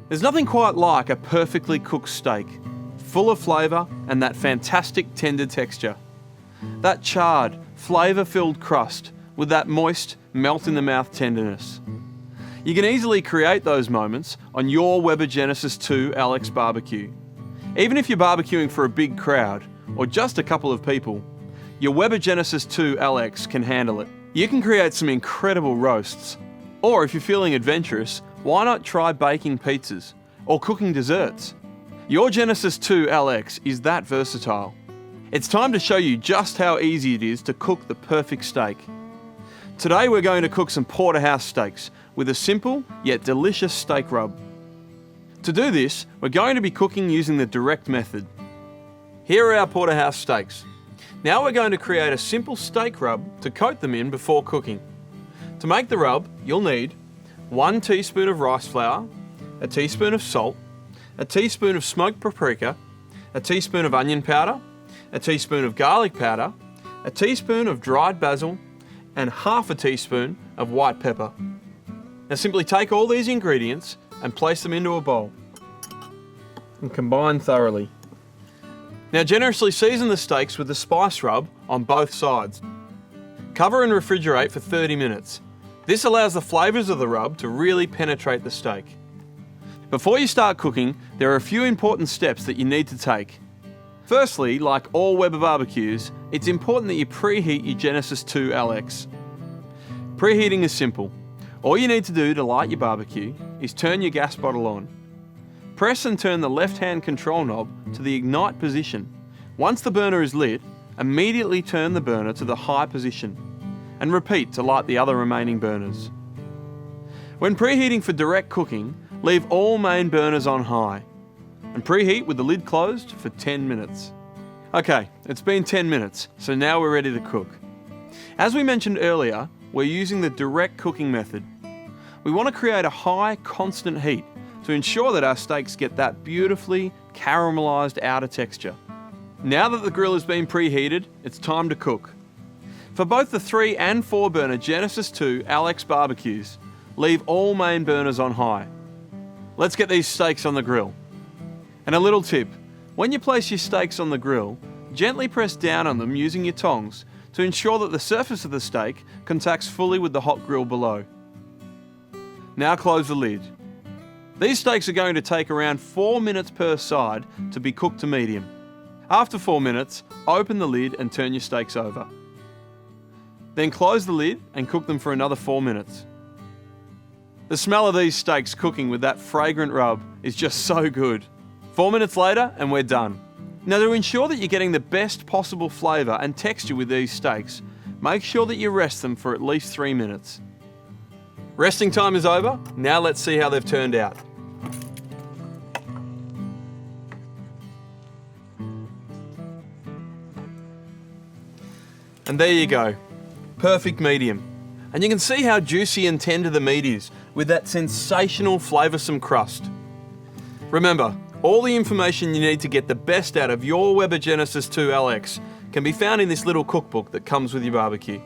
There's nothing quite like a perfectly cooked steak, full of flavour and that fantastic tender texture. That charred, flavour-filled crust with that moist, melt-in-the-mouth tenderness. You can easily create those moments on your Weber Genesis 2 LX barbecue. Even if you're barbecuing for a big crowd or just a couple of people, your Weber Genesis 2 LX can handle it. You can create some incredible roasts. Or if you're feeling adventurous, why not try baking pizzas or cooking desserts? Your Genesis 2 LX is that versatile. It's time to show you just how easy it is to cook the perfect steak. Today we're going to cook some porterhouse steaks with a simple yet delicious steak rub. To do this, we're going to be cooking using the direct method. Here are our porterhouse steaks. Now we're going to create a simple steak rub to coat them in before cooking. To make the rub, you'll need 1 teaspoon of rice flour, a teaspoon of salt, a teaspoon of smoked paprika, a teaspoon of onion powder, a teaspoon of garlic powder, a teaspoon of dried basil, and half a teaspoon of white pepper. Now simply take all these ingredients and place them into a bowl and combine thoroughly. Now generously season the steaks with the spice rub on both sides. Cover and refrigerate for 30 minutes. This allows the flavours of the rub to really penetrate the steak. Before you start cooking, there are a few important steps that you need to take. Firstly, like all Weber barbecues, it's important that you preheat your Genesis 2 LX. Preheating is simple. All you need to do to light your barbecue is turn your gas bottle on. Press and turn the left-hand control knob to the ignite position. Once the burner is lit, immediately turn the burner to the high position and repeat to light the other remaining burners. When preheating for direct cooking, leave all main burners on high and preheat with the lid closed for 10 minutes. Okay, it's been 10 minutes, so now we're ready to cook. As we mentioned earlier, we're using the direct cooking method. We want to create a high, constant heat to ensure that our steaks get that beautifully caramelised outer texture. Now that the grill has been preheated, it's time to cook. For both the 3 and 4 burner Genesis 2 LX barbecues, leave all main burners on high. Let's get these steaks on the grill. And a little tip, when you place your steaks on the grill, gently press down on them using your tongs to ensure that the surface of the steak contacts fully with the hot grill below. Now close the lid. These steaks are going to take around 4 minutes per side to be cooked to medium. After 4 minutes, open the lid and turn your steaks over. Then close the lid and cook them for another 4 minutes. The smell of these steaks cooking with that fragrant rub is just so good. 4 minutes later and we're done. Now to ensure that you're getting the best possible flavour and texture with these steaks, make sure that you rest them for at least 3 minutes. Resting time is over, now let's see how they've turned out. And there you go, perfect medium. And you can see how juicy and tender the meat is with that sensational flavoursome crust. Remember, all the information you need to get the best out of your Weber Genesis 2 LX can be found in this little cookbook that comes with your barbecue.